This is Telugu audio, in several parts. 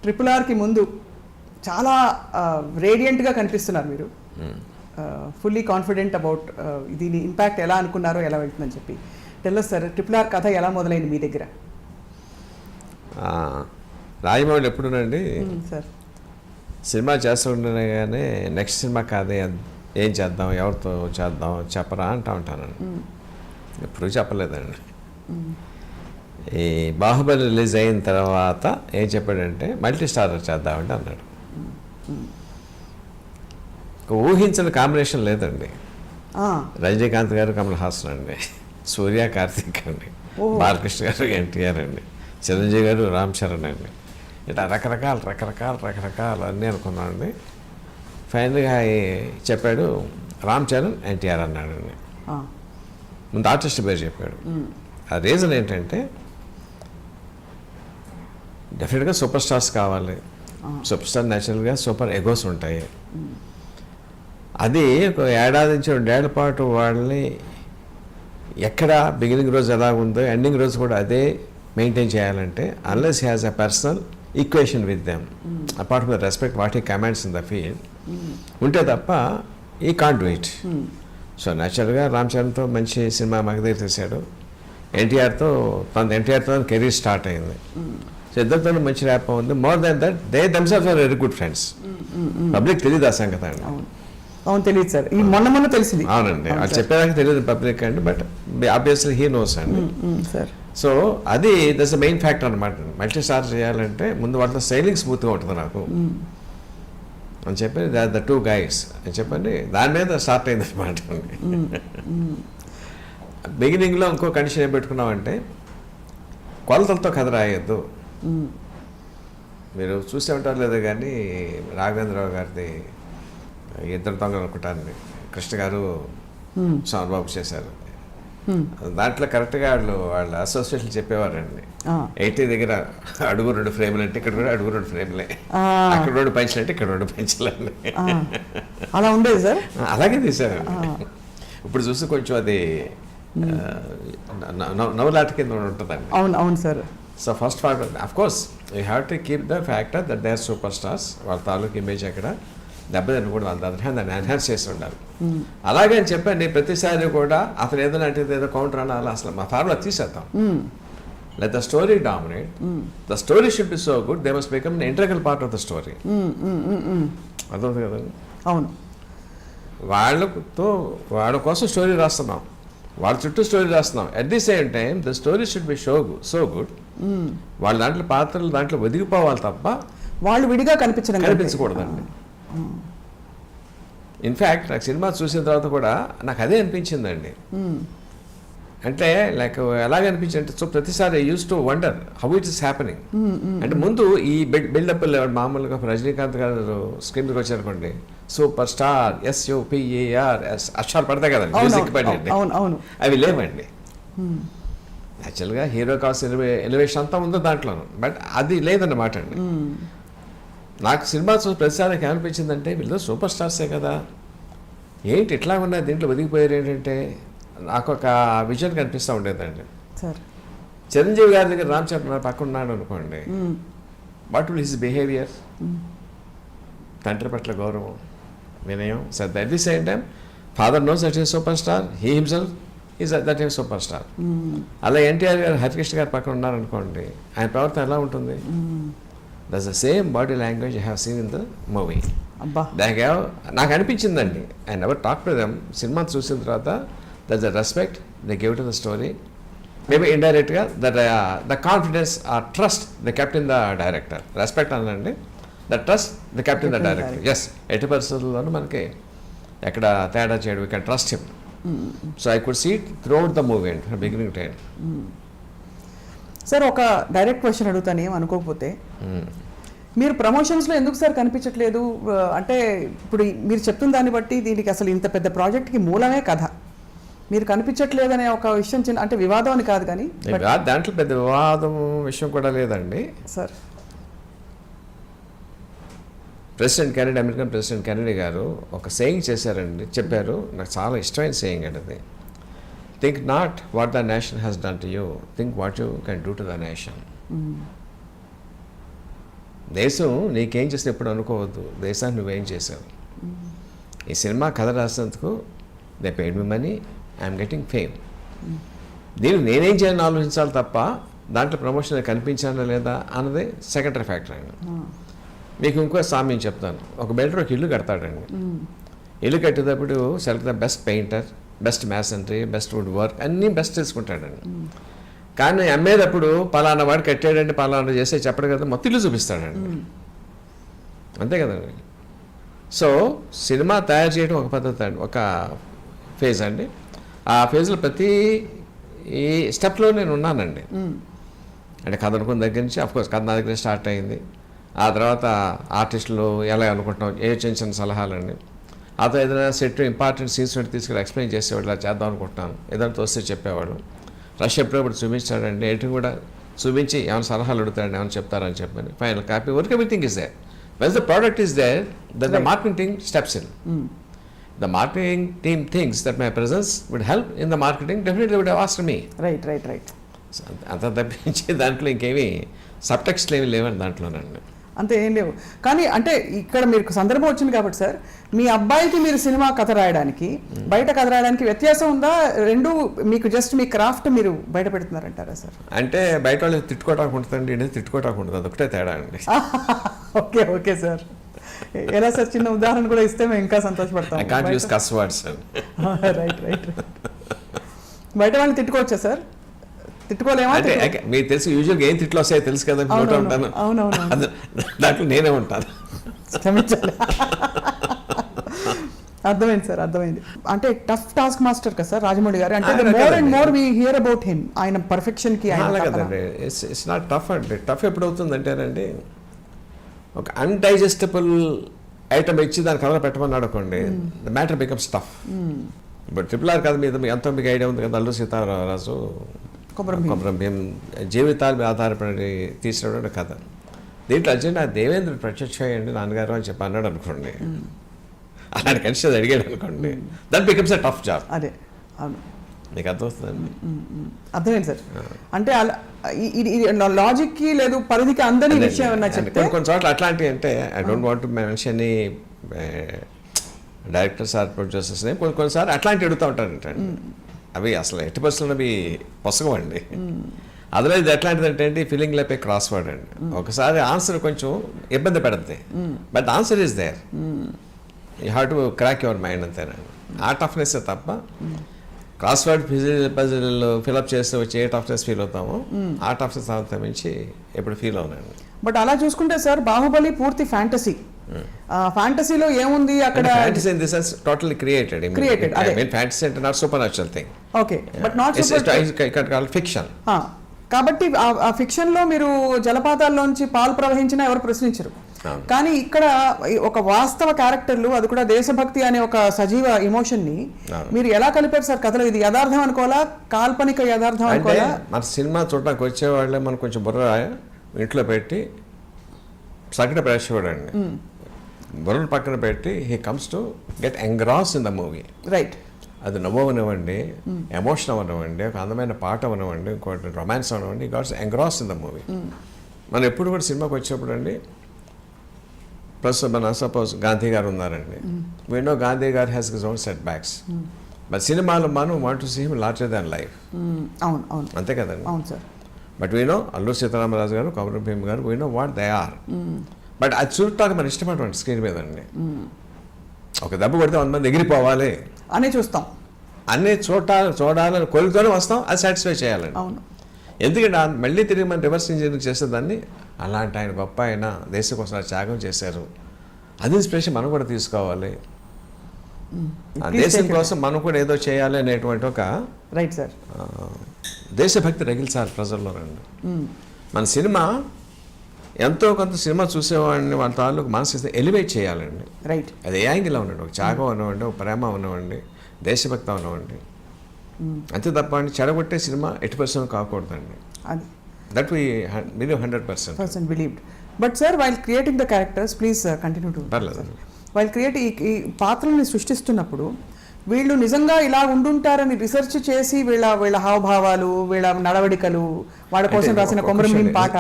RRRకి ముందు చాలా రేడియంట్గా కనిపిస్తున్నారు మీరు, ఫుల్లీ కాన్ఫిడెంట్ అబౌట్ దీని ఇంపాక్ట్ ఎలా అనుకున్నారో ఎలా వెళ్తుందని చెప్పి. టెల్ సార్, RRR కథ ఎలా మొదలైంది మీ దగ్గర? రాజమౌళి ఎప్పుడునండి సార్ సినిమా చేస్తుండగానే నెక్స్ట్ సినిమా కాదే, ఏం చేద్దాం, ఎవరితో చేద్దాం చెప్పరా అంటూ ఉంటానండి. ఎప్పుడు చెప్పలేదండి. ఈ బాహుబలి రిలీజ్ అయిన తర్వాత ఏం చెప్పాడంటే మల్టీ స్టారర్ చేద్దామంటే అన్నాడు. ఊహించిన కాంబినేషన్ లేదండి. రజనీకాంత్ గారు కమల్ హాసన్ అండి, సూర్య కార్తీక్ అండి, బాలకృష్ణ గారు ఎన్టీఆర్ అండి, చిరంజీవి గారు రామ్ చరణ్ అండి, ఇట్లా రకరకాలు అన్నీ అనుకున్నానండి. ఫైనల్గా చెప్పాడు రామ్ చరణ్ ఎన్టీఆర్ అన్నాడండి. ముందు ఆర్టిస్ట్ పేరు చెప్పాడు. ఆ రీజన్ ఏంటంటే డెఫినెట్గా సూపర్ స్టార్స్ కావాలి. సూపర్ స్టార్ న్యాచురల్గా సూపర్ ఎగోస్ ఉంటాయి. అది ఒక ఏడాది నుంచి 2 ఏళ్ల పాటు వాళ్ళని ఎక్కడ బిగినింగ్ రోజు ఎలా ఉందో ఎండింగ్ రోజు కూడా అదే మెయింటైన్ చేయాలంటే unless he has a personal equation with them apart from the respect what he commands in the field ఉంటే తప్ప ఈ కాంట్ వెయిట్. సో న్యాచురల్గా రామ్ చరణ్తో మంచి సినిమా మగధీర తీశాడు. ఎన్టీఆర్తో కెరీర్ స్టార్ట్ అయింది. సో ఇద్దరితో మంచి ర్యాప్ ఉంది. More than that they themselves are very good friends. Public తెలియదు ఆ సంగతి అండి. అవును తెలియదు సార్, ఈ మొన్న తెలిసింది. అవునండి, వాళ్ళు చెప్పేదాకా తెలియదు పబ్లిక్ అండి, బట్ ఆబ్వియస్లీ హీ నోస్ అండి. సో అది దట్స్ ద మెయిన్ ఫ్యాక్టర్ అనమాట. మల్టీ స్టార్ చేయాలంటే ముందు వాటిలో స్టైలింగ్ స్మూత్గా ఉంటుంది నాకు అని చెప్పి ద 2 guys అని చెప్పండి, దాని మీద స్టార్ట్ అయింది అనమాట. బిగినింగ్లో ఇంకో కండిషన్ ఏం పెట్టుకున్నామంటే కొలతలతో కథ రాయొద్దు. మీరు చూసే ఉంటారు లేదా కానీ రాఘవేంద్రరావు గారిది ఇద్దరు దొంగలు అనుకుంటారండి, కృష్ణ గారు సోమబాబు చేశారు. దాంట్లో కరెక్ట్గా వాళ్ళ అసోసియేషన్ చెప్పేవారండి, 80 దగ్గర అడుగు 2 ఫ్రేములు అంటే ఇక్కడ కూడా అడుగు 2 ఫ్రేములే, అక్కడ 2 పంచులు అంటే ఇక్కడ 2 పంచులండి. అలా ఉండేది సార్, అలాగే తీశారు. ఇప్పుడు చూస్తే కొంచెం అది నవ్వులాట కింద ఉంటుందండి. అవును అవును sir. So first part of course you have to keep the factor that they are super stars. వాళ్ళ తాలూకు ఇమేజ్ అక్కడ దెబ్బతినకూడదు, వాళ్ళ దాన్ని ఎన్హాన్స్ చేసి ఉండాలి. అలాగే అని చెప్పండి ప్రతిసారి కూడా అతను ఏదో అంటే ఏదో కౌంటర్ అనాలి, అసలు మా ఫార్ములా తీసేద్దాం. Let the story dominate. The story should be so good they must become integral part of the story. అర్థమవుతుంది కదండి. అవును, వాళ్ళ కోసం స్టోరీ రాస్తున్నాం, వాళ్ళ చుట్టూ స్టోరీ రాస్తున్నాం. At the same time the story should be so good. వాళ్ళ దాంట్లో పాత్రలు దాంట్లో ఒదిగిపోవాలి తప్ప వాళ్ళు విడిగా కనిపించకూడదండి. ఇన్ఫ్యాక్ట్ నాకు సినిమా చూసిన తర్వాత కూడా నాకు అదే అనిపించిందండి. అంటే లైక్ ఎలాగనిపించింది అంటే, సో ప్రతిసారి I use to wonder how it is happening. అంటే ముందు ఈ బిల్డప్ మామూలుగా రజనీకాంత్ గారు స్క్రీన్ మీదకి వచ్చారనుకోండి, సూపర్ స్టార్ SUPERS అక్షరాలు పడతాయి కదండి, మ్యూజిక్ పడి అవి లేవండి. యాక్చువల్గా హీరో కాస్ట్ ఎలివేషన్ అంతా ఉందో దాంట్లోనూ, బట్ అది లేదన్నమాట అండి. నాకు సినిమా చూసి ప్రతిసారికి ఏమనిపించిందంటే వీళ్ళు సూపర్ స్టార్సే కదా, ఏంటి ఇట్లా ఉన్నాయి దీంట్లో ఒదిగిపోయారు ఏంటంటే నాకు ఒక విజన్ కనిపిస్తూ ఉండేదండి. చిరంజీవి గారి దగ్గర రామ్ చరణ్ పక్కన ఉన్నాడు అనుకోండి, వాట్ విల్ హిస్ బిహేవియర్, తండ్రి పట్ల గౌరవం, వినయం, శ్రద్ధ. At the same time father knows that is super star, he himself is that is super star. అలా ఎన్టీఆర్ గారు హరికృష్ణ గారు పక్కన ఉన్నారనుకోండి, ఆయన ప్రవర్తన ఎలా ఉంటుంది? That's the same body language I have seen in the movie. నాకు అనిపించిందండి, I never talk to them. Cinema చూసిన తర్వాత that's the respect they give to the story. Maybe ఇండైరెక్ట్గా the confidence or trust they kept in the director. Respect అనండి, the trust they kept in the director. Yes, ఎట్టి పరిస్థితుల్లోనూ మనకి ఎక్కడ తేడా చేయడం, we can trust him. So I could see it throughout the movie and from beginning to end. Sir ఒక డైరెక్ట్ క్వశ్చన్ అడుగుతాను, ఏం అనుకోకపోతే, మీరు ప్రమోషన్స్లో ఎందుకు సార్ కనిపించట్లేదు? అంటే ఇప్పుడు మీరు చెప్తున్న దాన్ని బట్టి దీనికి అసలు ఇంత పెద్ద ప్రాజెక్ట్కి మూలమే కథ, మీరు కనిపించట్లేదనే ఒక విషయం చిన్న, అంటే వివాదం అని కాదు కానీ దాంట్లో పెద్ద వివాదం విషయం కూడా లేదండి సార్. అమెరికన్ ప్రెసిడెంట్ కెనడీ గారు ఒక సేయింగ్ చేశారండి, చెప్పారు, నాకు చాలా ఇష్టమైన సేయింగ్ అండి అది. Think not what the nation has done to you, think what you can do to the nation. దేశం నీకేం చేసిన ఎప్పుడు అనుకోవద్దు, దేశాన్ని నువ్వేం చేసావు. ఈ సినిమా కథ రాసినందుకు they paid me money, I'm getting fame. దీన్ని నేనేం చేయాలని ఆలోచించాలి తప్ప దాంట్లో ప్రమోషన్ కనిపించానా లేదా అన్నది సెకండరీ ఫ్యాక్టర్ అండి. మీకు ఇంకో సామ్యం చెప్తాను. ఒక బిల్డర్ ఒక ఇల్లు కడతాడండి. ఇల్లు కట్టేటప్పుడు select the best painter, best masonry, best wood work అన్నీ బెస్ట్ తీసుకుంటాడండి. కానీ అమ్మేటప్పుడు పలానా వాడు కట్టాడండి, పలానా చేస్తే చెప్పడు కదా, మొత్తం ఇల్లు చూపిస్తాడండి. అంతే కదండి. సో సినిమా తయారు చేయడం ఒక పద్ధతి అండి, ఒక ఫేజ్ అండి. ఆ ఫేజ్లో ప్రతి ఈ స్టెప్లో నేను ఉన్నానండి. అంటే కథ అనుకున్న దగ్గర నుంచి అఫ్కోర్స్ కథ నా దగ్గర స్టార్ట్ అయింది. ఆ తర్వాత ఆర్టిస్టులు ఎలా అనుకుంటున్నాం, ఏ చిన్న చిన్న సలహాలండి. ఆ తర్వాత ఏదైనా సెట్ ఇంపార్టెంట్ సీన్స్ తీసుకెళ్ళి ఎక్స్ప్లెయిన్ చేసేవాడు, ఇలా చేద్దాం అనుకుంటున్నాను, ఏదైనా తోస్తే చెప్పేవాడు. రష్ ఎప్పుడప్పుడు చూపించాడండి, ఎటు కూడా చూపించి ఏమైనా సలహాలు అడుగుతాడండి, ఏమైనా చెప్తారని చెప్పని final copy work everything is there. Once the product is there, then the marketing team steps in. The marketing team thinks that my presence would help in the marketing, definitely would have asked me. Right. So, అంత తప్పించి దాంట్లో ఇంకేమీ సబ్ టెక్స్ట్లు ఏమి లేవండి దాంట్లోనండి. అంతే ఏం లేవు. కానీ అంటే ఇక్కడ మీకు సందర్భం వచ్చింది కాబట్టి సార్, మీ అబ్బాయికి మీరు సినిమా కథ రాయడానికి బయట కథ రాయడానికి వ్యత్యాసం ఉందా? రెండు మీకు జస్ట్ మీ క్రాఫ్ట్ మీరు బయట పెడుతున్నారంటారా సార్? అంటే బయట వాళ్ళు తిట్టుకోవడానికి ఉంటుందండి, ఇది తిట్టుకోవడానికి ఉంటుంది, అదొకటే తేడా అండి. Okay sir. ఎలా సార్, చిన్న ఉదాహరణ కూడా ఇస్తే మేము ఇంకా సంతోషపడతాం. I can't use cuss words. Right. బయట వాళ్ళని తిట్టుకోవచ్చా సార్? తిట్టుకోలేమా? అంటే మీకు తెలుసు యూజువల్గా ఏం తిట్లు వస్తాయో తెలుసు కదా, నోట ఉంటాను. అవునవును. దాంట్లో నేనే ఉంటాను. క్షమించాలి. అర్థమైంది సార్, అర్థమైంది. అంటే టఫ్ టాస్క్ మాస్టర్ కదా సార్ రాజమౌళి గారు. అంటే more and more we hear about him, ఆయన పర్ఫెక్షన్ కి. కదండి, ఇట్స్ నాట్ టఫ్ అండి. టఫ్ ఎప్పుడు అవుతుందంటేనండి, ఒక అన్డైజెస్టబుల్ ఐటమ్ ఇచ్చి దాని కలర్ పెట్టమన్నాడు అనుకోండి, ద మ్యాటర్ బికమ్స్ టఫ్. ఇప్పుడు RRR కథ మీద ఎంతో మీకు ఐడియా ఉంది కదా, అల్లు సీతారామరాజు కొమరం భీం జీవితాల మీద ఆధారపడి తీసినటువంటి కథ. దీంట్లో అర్జెంట్ దేవేంద్ర ప్రత్యక్ష అయ్యండి నాన్నగారు అని చెప్పి అన్నాడు అనుకోండి, అలాంటి కన్సిడర్ అడిగాడు అనుకోండి, that becomes a tough job. అదే అవును, మీకు అర్థమవుతుందండి. అర్థమైంది సార్. అంటే లాజిక్ కి లేదు పరిధికి అందని విషయం ఏమన్నా చెప్తే కొన్ని చోట్ల అట్లాంటివి, అంటే I don't want to mention any directors or producers కొన్నిసార్లు అట్లాంటివి అడుగుతూ ఉంటారంటే అవి అసలు ఎట్టి పరిస్థితుల్లో అవి పొసగం అండి. అదిలో ఇది ఎట్లాంటిది అంటే అండి, feeling like a cross word అండి. ఒకసారి ఆన్సర్ కొంచెం ఇబ్బంది పెడుతుంది, but answer is there, you have to crack your mind అంతేనండి. ఆ టఫ్నెస్ తప్ప క్రాస్ వర్డ్ పజిల్ ఫిల్అప్ చేస్తే వచ్చి ఏ టఫ్నెస్ ఫీల్ అవుతామో ఆ టఫ్నెస్ అంతా మించి ఎప్పుడు ఫీల్ అవునండి. బట్ అలా చూసుకుంటే సార్ బాహుబలి పూర్తి ఫ్యాంటసీ. ఫ్యాంటసీలో ఏముంది అక్కడ? Fantasy in the sense totally created. I mean fantasy అంటే not supernatural thing. Okay, but not super fiction. కాబట్టి ఆ ఫిక్షన్ లో మీరు జలపాతాల్లోంచి పాలు ప్రవహించినా ఎవరు ప్రశ్నించరు. కానీ ఇక్కడ ఒక వాస్తవ క్యారెక్టర్లు, అది కూడా దేశభక్తి అనే ఒక సజీవ ఎమోషన్ ని మీరు ఎలా కలిపారు సార్ కథలో? ఇది యథార్థం అనుకోవాలా, కాల్పనిక యథార్థం అనుకోవాలా? మన సినిమా చూడడానికి వచ్చేవాళ్ళే మనం కొంచెం బుర్ర ఇంట్లో పెట్టి సగటు ప్రేక్షకుడండి బుర్రను పక్కన పెట్టి he comes to get ఎంగ్రాస్ in the movie. Right. అది నవ్వు అవనివ్వండి, ఎమోషన్ అవనివ్వండి, ఒక అందమైన పాట అవనివ్వండి, ఇంకోటి రొమాన్స్ అవనివ్వండి, గాట్స్ ఎంగ్రాస్ ఇన్ ద మూవీ. మనం ఎప్పుడు కూడా సినిమాకి వచ్చేప్పుడు అండి, ప్రస్తుతం మన సపోజ్ గాంధీ గారు ఉన్నారండి, వీ నో గాంధీ గారు has his own setbacks, but సినిమాలో మనం want to see him larger than life. అవును అవును, అంతే కదండి. అవును సార్. But we know Alluri Sitaramaraju గారు, కొమరం భీమ్ గారు, we know what they are. But అది చూడటానికి మనం ఇష్టపడమండి స్క్రీన్ మీద అండి. ఒక దెబ్బ కొడితే 100 మంది ఎగిరిపోవాలి అనే చూస్తాం, అన్నీ చూడాలని కోరికతోనే వస్తాం, అది సాటిస్ఫై చేయాలండి. అవును. ఎందుకంటే మళ్ళీ తిరిగి మనం రివర్స్ ఇంజనీరింగ్ చేసేదాన్ని, అలాంటి ఆయన గొప్ప ఆయన దేశం కోసం త్యాగం చేశారు, అది ఇన్స్పిరేషన్ మనం కూడా తీసుకోవాలి, ఆ దేశం కోసం మనం కూడా ఏదో చేయాలి అనేటువంటి ఒక రైట్ సార్ దేశభక్తి రగిల్చాలి ప్రజల్లో రండి. మన సినిమా ఎంతో కొంత సినిమా చూసేవాడిని వాళ్ళ తాలూకు మనసు ఎలివేట్ చేయాలండి. రైట్. అది ఏ యాంగిల్ అవ్వండి, ఒక త్యాగం అవ్వండి, ఒక ప్రేమ అవ్వండి, దేశభక్తి అవ్వండి, అంతే తప్ప అండి చెడగొట్టే సినిమా 80% కాకూడదండి. అది that we believe 100% believed. But sir while creating the characters, please continue to. పర్లేదు. వైల్ క్రియేట్ ఈ పాత్రల్ని సృష్టిస్తున్నప్పుడు వీళ్ళు నిజంగా ఇలా ఉండుంటారని రిసెర్చ్ చేసి వీళ్ళ హావభావాలు, వీళ్ళ నడవడికలు, వాళ్ళ కోసం రాసిన కొమరం భీం పాట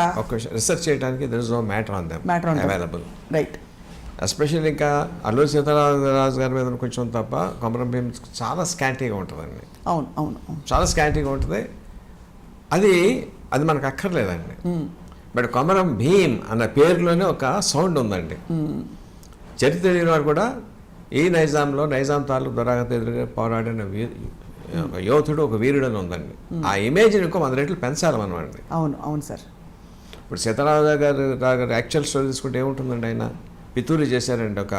రిసర్చ్ చేయడానికి there is no matter on them available. Right. Especially ఇంకా అల్లూరి సీతారామరాజు గారి మీద కొంచెం తప్ప కొమరం భీం చాలా స్కాంటీగా ఉంటుందండి. అవును అవును అవును. చాలా స్కాంటీగా ఉంటుంది. అది మనకు అక్కర్లేదండి. బట్ కొమరం భీం అన్న పేరులోనే ఒక సౌండ్ ఉందండి. చరిత్ర తెలియని వారు కూడా ఈ నైజాం తాలూకు దురాగత ఎదురుగా పోరాడిన ఒక యోధుడు, ఒక వీరుడు అని ఉందండి. ఆ ఇమేజ్ని ఇంకో 100 రెట్లు పెంచాలి మనం అండి. అవును అవును సార్. ఇప్పుడు సీతారామరాజు గారు యాక్చువల్ స్టోరీ తీసుకుంటే ఏముంటుందండి, ఆయన పితూరి చేశారండి. ఒక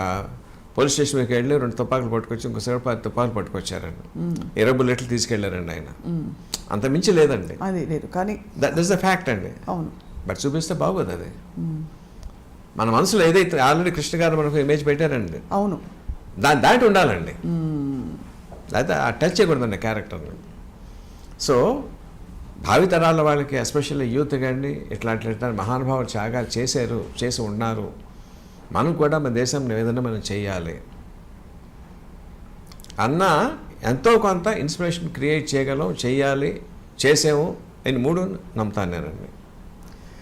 పోలీస్ స్టేషన్కి వెళ్ళి 2 తుపాకులు పట్టుకొచ్చి ఇంకోసారి 10 తుపాకులు పట్టుకొచ్చారండి. 20 బుల్లెట్లు తీసుకెళ్లారండి ఆయన. అంత మించి లేదండి. అది లేదు కానీ దట్ ఇస్ ద ఫ్యాక్ట్ అండి. అవును. బట్ చూపిస్తే బాగోదు. అది మన మనసులో ఏదైతే ఆల్రెడీ కృష్ణ గారు మనకు ఇమేజ్ పెట్టారండి. అవును. దాంట్లో ఉండాలండి. అయితే ఆ టచ్ చేయకూడదండి క్యారెక్టర్ని. సో భావితరాల వాళ్ళకి ఎస్పెషల్లీ యూత్ కానీ ఇట్లాంటి మహానుభావులు త్యాగాలు చేసి ఉన్నారు. మనం కూడా మన దేశం ఏదైనా మనం చేయాలి అన్న ఎంతో కొంత ఇన్స్పిరేషన్ క్రియేట్ చేయగలం, చేయాలి, చేసాము అని 3 నమ్ముతాను నేనండి.